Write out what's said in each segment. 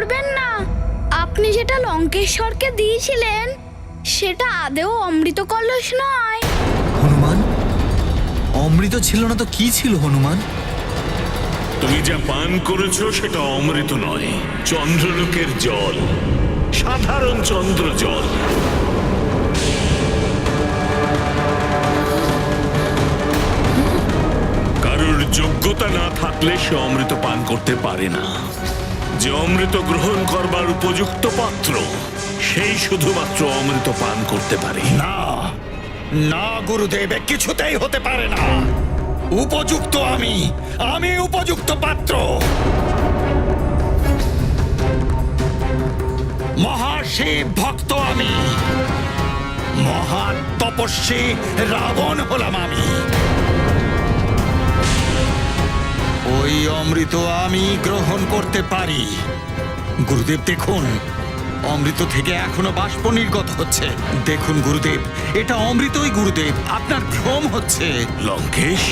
করবেন না। আপনি যেটা লঙ্কেশ্বরকে দিয়েছিলেন সেটা আদেও অমৃত কলস নয়। হনুমান, অমৃত ছিল না তো কি ছিল হনুমান? তুমি যা পান করেছো সেটা অমৃত নয়, চন্দ্রলোকের জল, সাধারণ চন্দ্র জল। কারোর যোগ্যতা না থাকলে সে অমৃত পান করতে পারে না। যে অমৃত গ্রহণ করবার উপযুক্ত পাত্র সেই শুধুমাত্র অমৃত পান করতে পারে। না না গুরুদেব, কিছুতেই হতে পারে না। উপযুক্ত আমি উপযুক্ত পাত্র। মহাশিব ভক্ত আমি, মহা তপস্বী রাবণ হলাম আমি। ওই অমৃত আমি গ্রহণ করতে পারি। গুরুদেব দেখুন, অমৃত থেকে এখনো বাষ্প নির্গত হচ্ছে। দেখুন গুরুদেব, এটা অমৃতই গুরুদেব, আপনার ভ্রম হচ্ছে। লঙ্কেশ,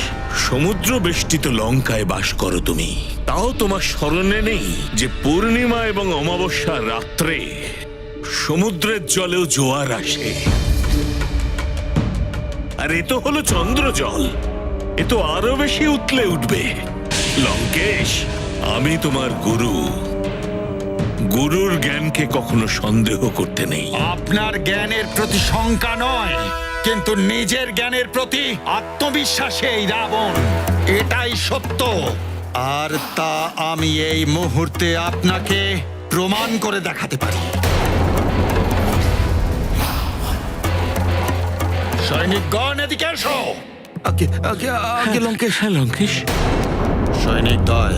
সমুদ্র বেষ্টিত লঙ্কায় বাস করো তুমি, তাও তোমার স্মরণে নেই যে পূর্ণিমা এবং অমাবস্যার রাত্রে সমুদ্রের জলেও জোয়ার আসে। আর এ তো হলো চন্দ্র জল, এ তো আরো বেশি উতলে উঠবে। লঙ্কেশ, আমি তোমার গুরু, গুরুর জ্ঞানকে কখনো সন্দেহ করতে নেই। আপনার জ্ঞানের প্রতি শঙ্কা নয়, কিন্তু নিজের জ্ঞানের প্রতি আত্মবিশ্বাসেই রাবণ, এটাই সত্য। আর তা আমি এই মুহূর্তে আপনাকে প্রমাণ করে দেখাতে পারি। সৈনিকগণ এদিকে এসো। আগে লঙ্কেশ। হ্যাঁ লঙ্কেশ। সৈনিক দল,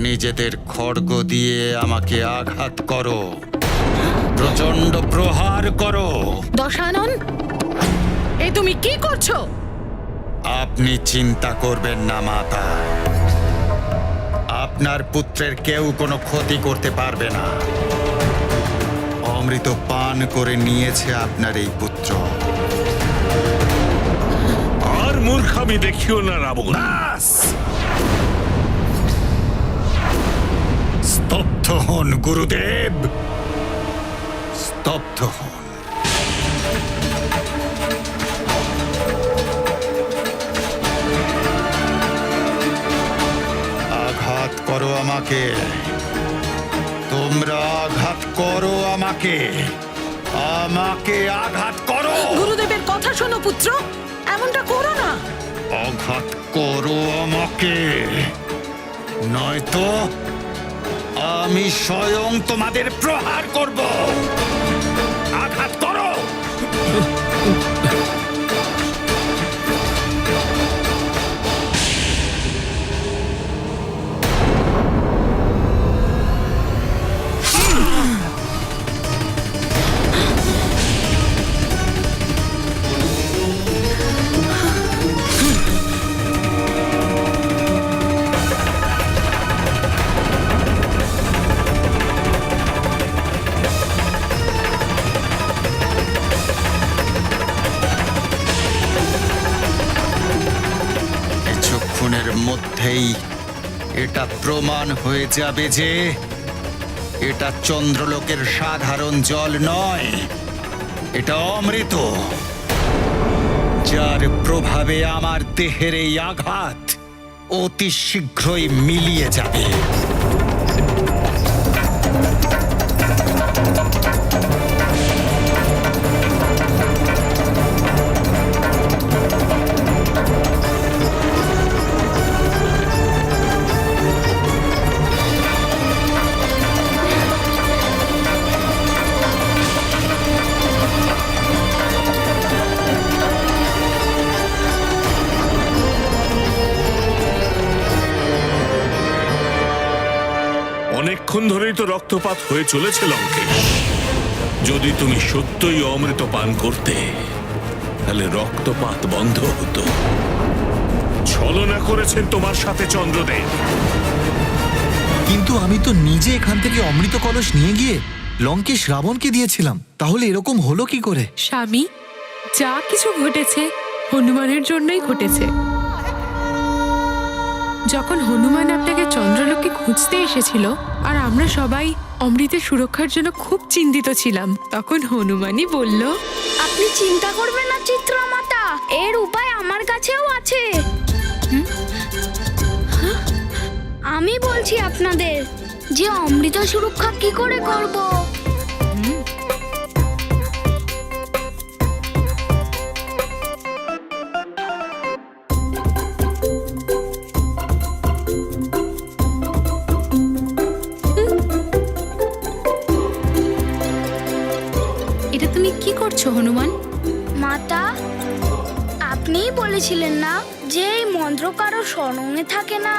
নিজেদের খড়গ দিয়ে আমাকে আঘাত করো, প্রচন্ড প্রহার করো। দশানন, এ তুমি কি করছো? আপনি চিন্তা করবেন না মাতা, আপনার পুত্রের কেউ কোনো ক্ষতি করতে পারবে না। অমৃত পান করে নিয়েছে আপনার এই পুত্র। আর মূর্খামি দেখিও না রাবণ। স্তব্ধ হন গুরুদেব, স্তব্ধ হন। আঘাত করো আমাকে, তোমরা আঘাত করো আমাকে, আমাকে আঘাত করো। গুরুদেবের কথা শোনো পুত্র, এমনটা করো না। আঘাত করো আমাকে, নয়তো আমি স্বয়ং তোমাদের প্রহার করব। আঘাত করো। কিছুক্ষণের মধ্যেই এটা প্রমাণ হয়ে যাবে যে এটা চন্দ্রলোকের সাধারণ জল নয়, এটা অমৃত, যার প্রভাবে আমার দেহের এই আঘাত অতি শীঘ্রই মিলিয়ে যাবে। অনেকক্ষণ ধরেই তো রক্তপাত হয়ে চলেছে লঙ্কেশ। যদি তুমি সত্যই অমৃত পান করতে তাহলে রক্তপাত বন্ধ হতো। ছলনা করেছেন তোমার সাথে চন্দ্রদেব। কিন্তু আমি তো নিজে এখান থেকে অমৃত কলস নিয়ে গিয়ে লঙ্কেশ রাবণকে দিয়েছিলাম, তাহলে এরকম হলো কি করে? স্বামী, যা কিছু ঘটেছে হনুমানের জন্যই ঘটেছে। যখন হনুমান আপনাকে চন্দ্রলোকে খুঁজতে এসেছিল আর আমরা সবাই অমৃতের সুরক্ষার জন্য খুব চিন্তিত ছিলাম, তখন হনুমানই বলল, আপনি চিন্তা করবেন না চিত্রমাতা, এর উপায় আমার কাছেও আছে। আমি বলছি আপনাদের যে অমৃত সুরক্ষা কি করে করব। এটা তুমি কি করছো হনুমান? মাতা, আপনিই বলেছিলেন না যে এই মন্ত্র কারো স্মরণে থাকে না,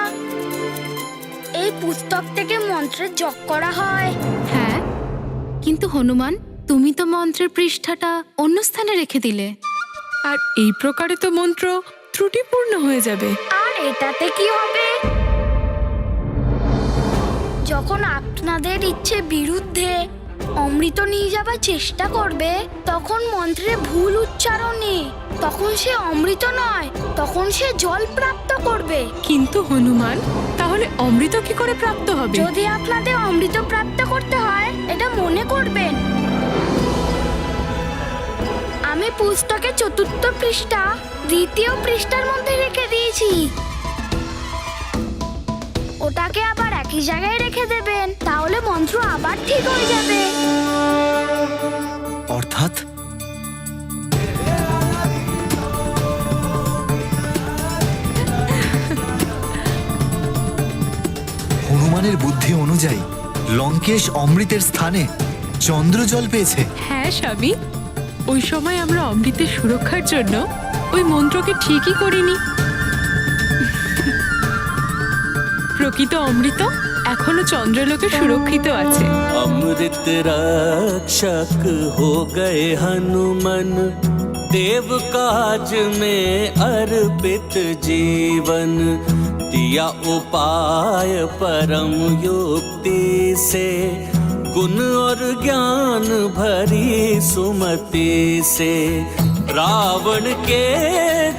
এই পুস্তক থেকে মন্ত্রের জপ করা হয়। হ্যাঁ, কিন্তু হনুমান তুমি তো মন্ত্রের পৃষ্ঠাটা অন্য স্থানে রেখে দিলে। আর এই প্রকারে তো মন্ত্র ত্রুটিপূর্ণ হয়ে যাবে। আর এটাতে কি হবে? যখন আপনাদের ইচ্ছে বিরুদ্ধে অমৃত নিয়ে যাবার চেষ্টা করবে, তখন মন্ত্রে ভুল উচ্চারণে, তখন সে অমৃত নয়, তখন সে জল প্রাপ্ত করবে। কিন্তু হনুমান, তাহলে অমৃত কি করে প্রাপ্ত হবে? যদি আপনাদের অমৃত প্রাপ্ত করতে হয়, এটা মনে করবেন। আমি পুস্তকের ৪র্থ পৃষ্ঠা ২য় পৃষ্ঠার মধ্যে রেখে দিয়েছি। ওটাকে আবার একই জায়গায় রেখে দেবেন, তাহলে মন্ত্র আবার ঠিক হয়ে যাবে। অর্থাৎ হনুমানের বুদ্ধি অনুযায়ী লঙ্কেশ অমৃতের স্থানে চন্দ্রজল পেয়েছে। হ্যাঁ স্বামী, ওই সময় আমরা অমৃতের সুরক্ষার জন্য ওই মন্ত্রকে ঠিকই করিনি। প্রকৃত অমৃত এখনো চন্দ্রলোকে সুরক্ষিত আছে। अमृत रक्षक हो गए हनुमन, देव काज में अर्पित जीवन। दिया उपाय परम युक्ति से, गुण और ज्ञान भरी सुमति से। रावण के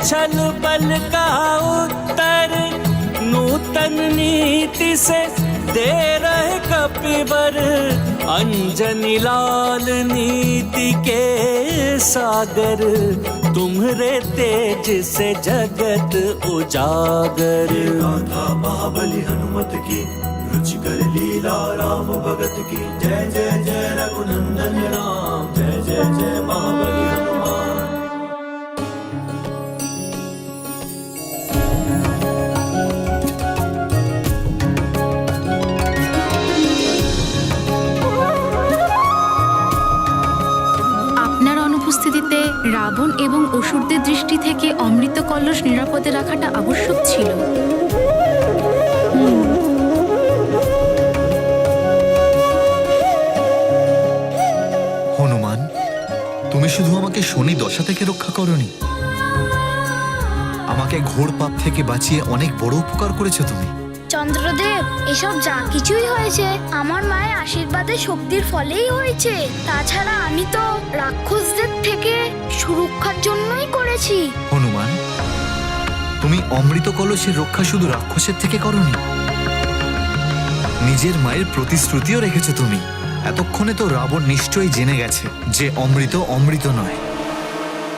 छल बल का उत्तर नूतन नीति से दे रहे कपिवर। अंजनी लाल नीति के सागर, तुम्हारे तेज से जगत उजागर। गाथा महाबली हनुमत की, रुचिकर लीला राम भगत की। जय जय जय रघुनंदन राम, जय जय जय महाबली हनुमान। আপনার অনুপস্থিতিতে রাবণ এবং অসুরদের দৃষ্টি থেকে অমৃত কলস নিরাপদে রাখাটা আবশ্যক ছিল। হনুমান, তুমি শুধু আমাকে শনি দশা থেকে রক্ষা করনি, আমাকে ঘোর পাপ থেকে বাঁচিয়ে অনেক বড় উপকার করেছো তুমি। চন্দ্রদেব, এসব যা কিছুই হয়েছে আমার মায়ের আশীর্বাদে শক্তির ফলেই হয়েছে। তাছাড়া আমি তো রাক্ষসদের থেকে সুরক্ষার জন্যই করেছি। হনুমান, তুমি অমৃত কলসের রক্ষা শুধু রাক্ষসের থেকে করনি, নিজের মায়ের প্রতিশ্রুতিও রেখেছো তুমি। এতক্ষণে তো রাবণ নিশ্চয়ই জেনে গেছে যে অমৃত অমৃত নয়,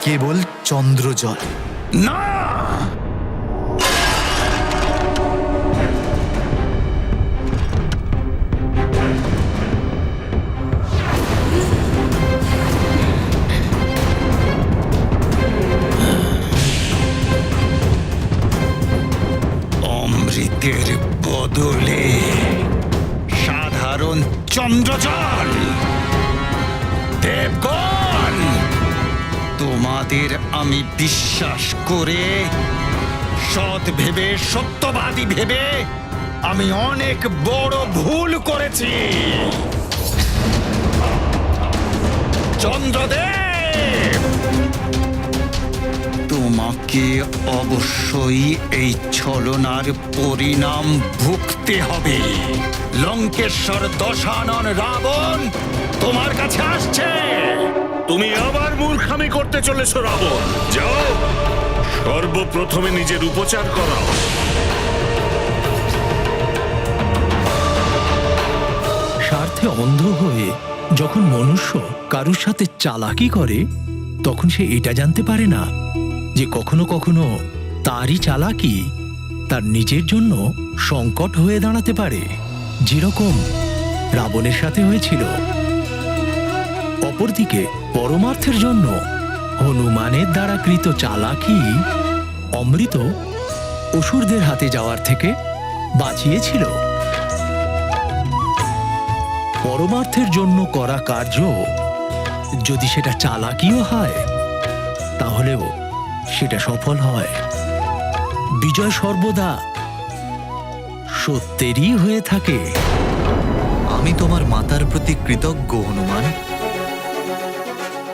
কেবল চন্দ্রজল। না, অমৃতের বদলে সাধারণ চন্দ্রজল। দেবগণ, তোমাদের আমি বিশ্বাস করে, সৎ ভেবে, সত্যবাদী ভেবে আমি অনেক বড় ভুল করেছি। চন্দ্রদেব, তোমাকে অবশ্যই এই ছলনার পরিণাম ভুগতে হবে। লঙ্কেশ্বর দশানন রাবণ তোমার কাছে আসছে। তুমি আবার মূর্খামি করতে চলেছো রাবণ। যাও, সর্বপ্রথমে নিজের উপচার করাও। পথে অন্ধ হয়ে যখন মনুষ্য কারুর সাথে চালাকি করে, তখন সে এটা জানতে পারে না যে কখনো কখনো তারই চালাকি তার নিজের জন্য সংকট হয়ে দাঁড়াতে পারে, যেরকম রাবণের সাথে হয়েছিল। অপরদিকে পরমার্থের জন্য হনুমানের দ্বারা কৃত চালাকি অমৃত অসুরদের হাতে যাওয়ার থেকে বাঁচিয়েছিল। পরমার্থের জন্য করা কার্য যদি সেটা চালাকিও হয়, তাহলেও সেটা সফল হয়। বিজয় সর্বদা সত্যেরই হয়ে থাকে। আমি তোমার মাতার প্রতি কৃতজ্ঞ হনুমান।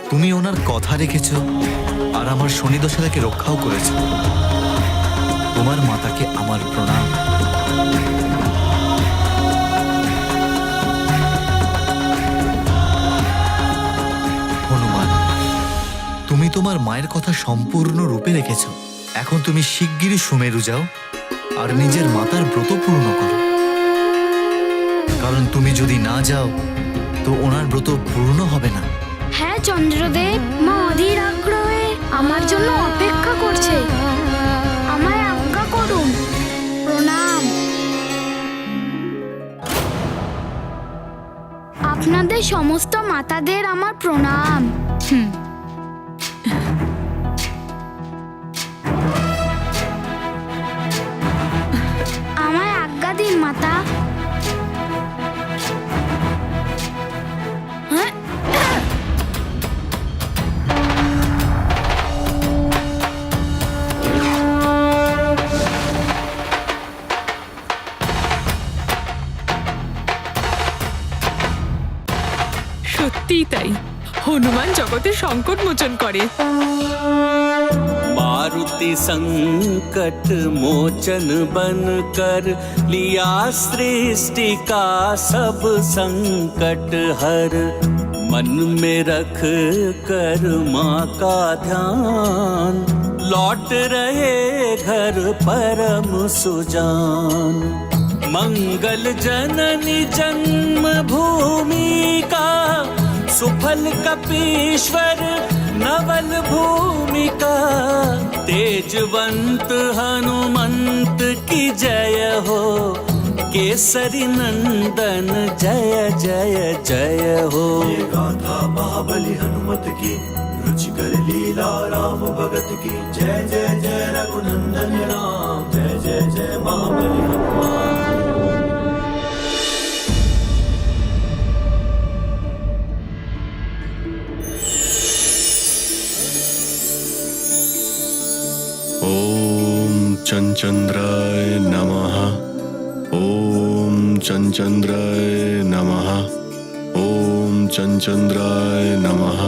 তুমি ওনার কথা রেখেছ আর আমার শনিদশা থেকে রক্ষাও করেছ। তোমার মাতাকে আমার প্রণাম। হনুমান, তুমি তোমার মায়ের কথা সম্পূর্ণ রূপে রেখেছ। এখন তুমি শিগগিরই সুমেরু যাও আর নিজের মাতার ব্রত পূর্ণ করো, কারণ তুমি যদি না যাও তো ওনার ব্রত পূর্ণ হবে না। হ্যাঁ চন্দ্রদেব, মা অধীর আগ্রহে আমার জন্য অপেক্ষা করছে। আমায় আজ্ঞা করুন। প্রণাম। আপনাদের সমস্ত মাতাদের আমার প্রণাম। আমায় আজ্ঞা দিন মাতা। হ্যাঁ? সত্যিই তাই, হনুমান জগতের সংকট মোচন করে। मारुति संकट मोचन बन कर लिया सृष्टि का सब संकट हर। मन में रख कर माँ का ध्यान लौट रहे घर परम सुजान। मंगल जननी जन्म भूमि का सुफल कपीश्वर नवल भूमिका। तेजवंत हनुमंत की जय हो, केसरी नंदन जय जय जय हो। ये गाथा महाबली हनुमत की, रुचिकर लीला राम भगत की। जय जय जय रघुनंदन राम, जय जय जय महाबली हनुमान। ओम चंचंद्राय नमः। ओम चंचंद्राय नमः। ओम चंचंद्राय नमः।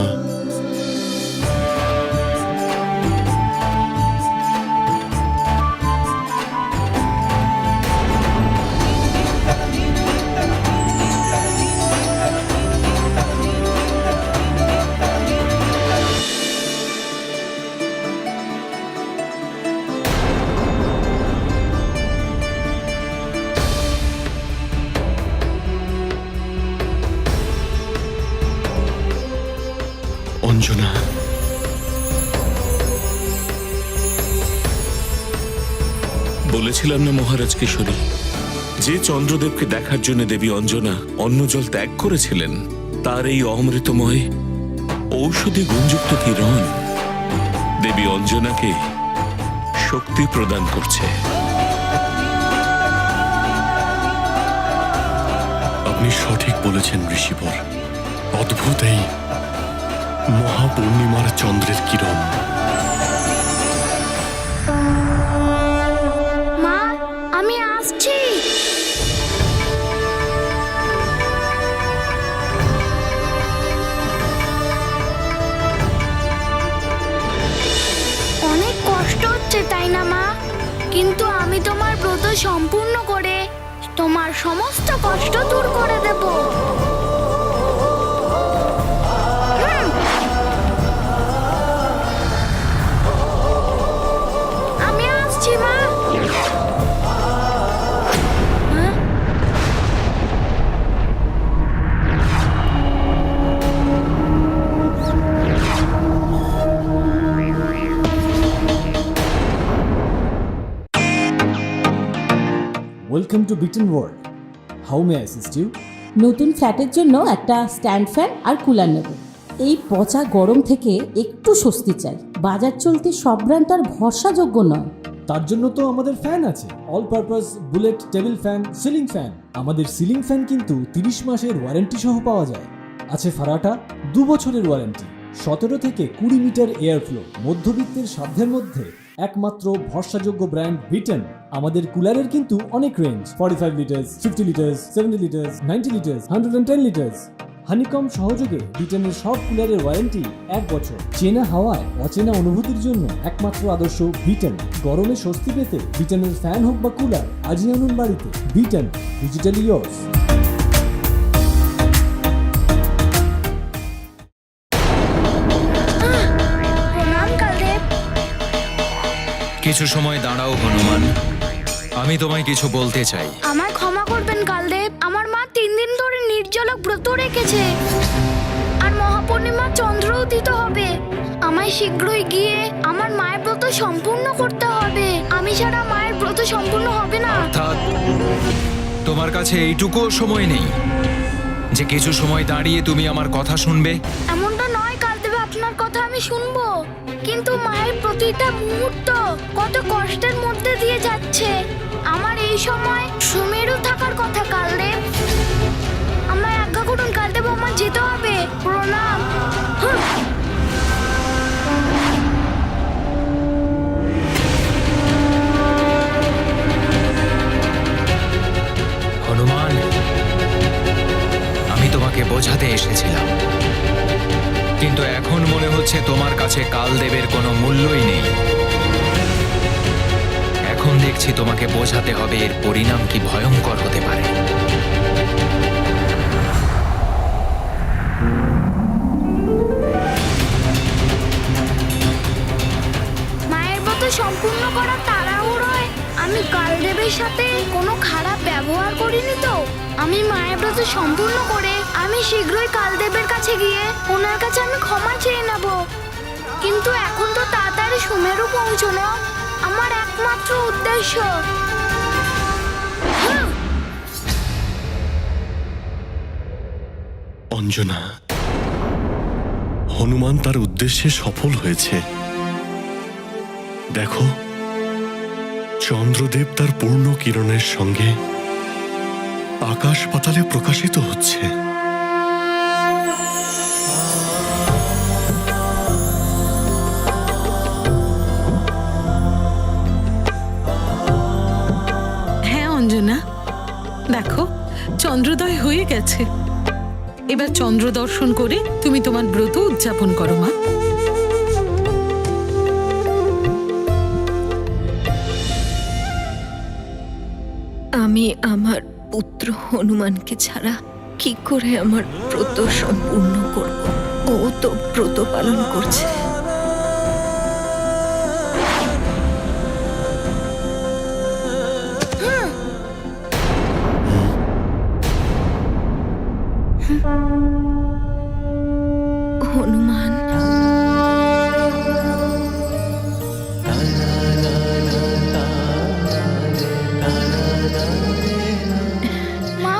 অঞ্জনা, বলেছিলাম না মহারাজ কেশরী, যে চন্দ্রদেবকে দেখার জন্য দেবী অঞ্জনা অন্ন জল ত্যাগ করেছিলেন, তার এই অমৃতময় ঔষধি গুণযুক্ত কিরণ দেবী অঞ্জনাকে শক্তি প্রদান করছে। আপনি সঠিক বলেছেন ঋষিবর। অদ্ভুত এই মহাপূর্ণিমার চন্দ্রের কিরণ। মা, আমি আসছি। অনেক কষ্ট হচ্ছে তাই না মা? কিন্তু আমি তোমার ব্রত সম্পূর্ণ করে তোমার সমস্ত কষ্ট দূর করে দেব। আমি আসছি মা। হ্যাঁ? Welcome to Beaten World. How may I assist you? নতুন ফ্ল্যাটের জন্য একটা স্ট্যান্ড ফ্যান আর কুলার নেব। এই পচা গরম থেকে একটু স্বস্তি চাই। বাজার চলতে সব ব্র্যান্ড আর ভরসাযোগ্য নয়। তার জন্য তো আমাদের ফ্যান আছে, all purpose bullet table fan, ceiling fan. আমাদের সিলিং ফ্যান কিন্তু 30 মাসের ওয়ারেন্টি সহ পাওয়া যায়। আছে ফারাটা 2 বছরের ওয়ারেন্টি, 17 থেকে 20 মিটার এয়ার ফ্লো, মধ্যবিত্তের সাধ্যের মধ্যে একমাত্র ভরসাযোগ্য ব্র্যান্ড বিটেন। আমাদের কুলারের কিন্তু অনেক range, 45 litres, 50 litres, 70 litres, 90 litres, 110 litres. Honeycomb সহযোগে বিটেনের সব কুলারের ওয়ারেন্টি 1 বছর। চেনা হাওয়ায় অচেনা অনুভূতির জন্য একমাত্র আদর্শ বিটেন। গরমে স্বস্তি পেতে বিটেনের ফ্যান হোক বা কুলার, আজই আনুন বাড়িতে। Beaten, digitally yours. প্রণাম কালদেব। কিছু সময় দাঁড়াও হনুমান, আমি তোমায় কিছু বলতে চাই। আমায় ক্ষমা করবেন কালদেব, আমার মা 3 দিন ধরে নির্জলা ব্রত রেখেছে আর মহাপূর্ণিমার চন্দ্র উদিত হবে। আমায় শীঘ্রই গিয়ে আমার মায়ের ব্রত সম্পূর্ণ করতে হবে। আমি ছাড়া মায়ের ব্রত সম্পূর্ণ হবে না। অর্থাৎ তোমার কাছে এইটুকুও সময় নেই যে কিছু সময় দাঁড়িয়ে তুমি আমার কথা শুনবে? এমনটা নয় কালদেব, আপনার কথা আমি শুনবো, কিন্তু মায়ের প্রতিটা মুহূর্ত কত কষ্টের মধ্যে দিয়ে যাচ্ছে। আমার এই সময় সুমেরু থাকার কথা কালদেব। আমায় আজ্ঞা করুন কালদেব, আমার যেতে হবে। প্রণাম। হনুমান, আমি তোমাকে বোঝাতে এসেছিলাম, কিন্তু এখন মনে হচ্ছে তোমার কাছে কালদেবের কোনো মূল্যই নেই। এখন দেখছি তোমাকে বোঝাতে হবে এর পরিণাম কি ভয়ঙ্কর হতে পারে। মায়ের ব্রত সম্পূর্ণ করার তাড়াহুড়োয় আমি কালদেবের সাথে কোনো খারাপ ব্যবহার করিনি তো? আমি মায়ের ব্রত সম্পূর্ণ করে আমি শীঘ্রই কালদেবের কাছে গিয়ে ওনার কাছে আমি ক্ষমা চেয়ে নেব। কিন্তু এখন তো তাড়াতাড়ি সুমেরু পৌঁছানো আমার একমাত্র উদ্দেশ্য। অঞ্জনা, হনুমান তার উদ্দেশ্যে সফল হয়েছে। দেখো, চন্দ্রদেব তার পূর্ণ কিরণের সঙ্গে আকাশ পাতালে প্রকাশিত হচ্ছে। হ্যাঁ অঞ্জনা, দেখো চন্দ্রোদয় হয়ে গেছে। এবার চন্দ্র দর্শন করে তুমি তোমার ব্রত উদযাপন করো মা। আমি আমার পুত্র হনুমানকে ছাড়া কি করে আমার ব্রত সম্পূর্ণ করব? ও তো ব্রত পালন করছে। হনুমান, মা,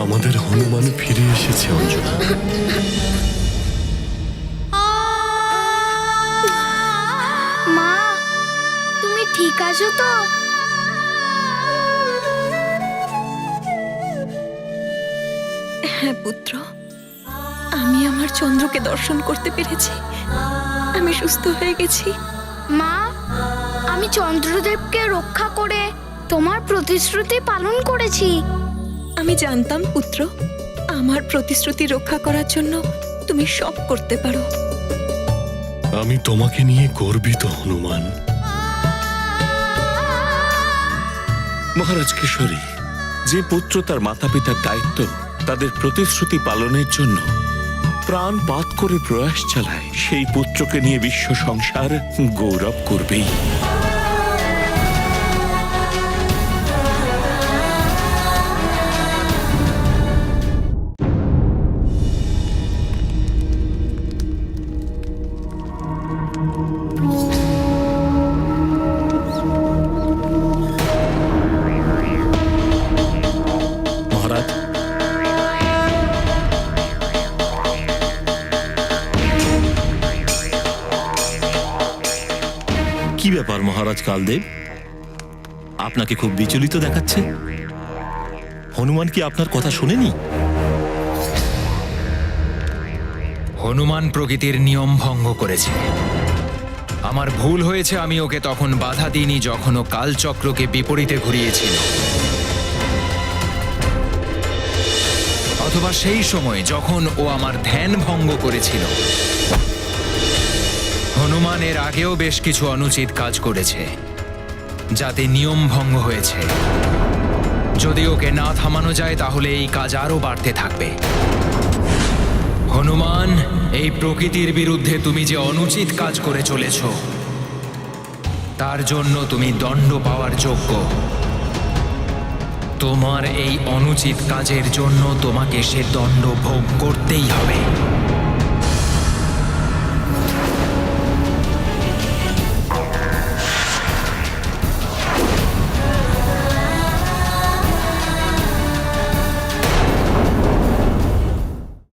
আমাদের হনুমান ফিরে এসেছে অঞ্জনা। মা, তুমি ঠিক আছো তো? হ্যাঁ পুত্র, আমি আমার চন্দ্রকে দর্শন করতে পেরেছি। আমি সুস্থ হয়ে গেছি। মা, আমি চন্দ্রদেবকে রক্ষা করে তোমার প্রতিশ্রুতি পালন করেছি। আমি জানতাম পুত্র, আমার প্রতিশ্রুতি রক্ষা করার জন্য তুমি সব করতে পারো। আমি তোমাকে নিয়ে গর্বিত হনুমান। মহারাজ কিশোরী, যে পুত্র তার মাতা পিতার দায়িত্ব তাদের প্রতিশ্রুতি পালনের জন্য প্রাণপাত করে প্রয়াস চালায়, সেই পুত্রকে নিয়ে বিশ্ব সংসার গৌরব করবেই। মহারাজ, কি ব্যাপার মহারাজ কালদেব, আপনাকে খুব বিচলিত দেখাচ্ছে। হনুমান কি আপনার কথা শোনেনি? হনুমান প্রকৃতির নিয়ম ভঙ্গ করেছে। আমার ভুল হয়েছে, আমি ওকে তখন বাধা দিইনি যখন ও কালচক্রকে বিপরীতে ঘুরিয়েছিল, অথবা সেই সময় যখন ও আমার ধ্যান ভঙ্গ করেছিল। হনুমান এর আগেও বেশ কিছু অনুচিত কাজ করেছে, যাতে নিয়ম ভঙ্গ হয়েছে। যদি ওকে না থামানো যায় তাহলে এই কাজ আরো বাড়তে থাকবে। হনুমান, এই প্রকৃতির বিরুদ্ধে তুমি যে অনুচিত কাজ করে চলেছ, তার জন্য তুমি দণ্ড পাওয়ার যোগ্য। তোমার এই অনুচিত কাজের জন্য তোমাকে সে দণ্ড ভোগ করতেই হবে।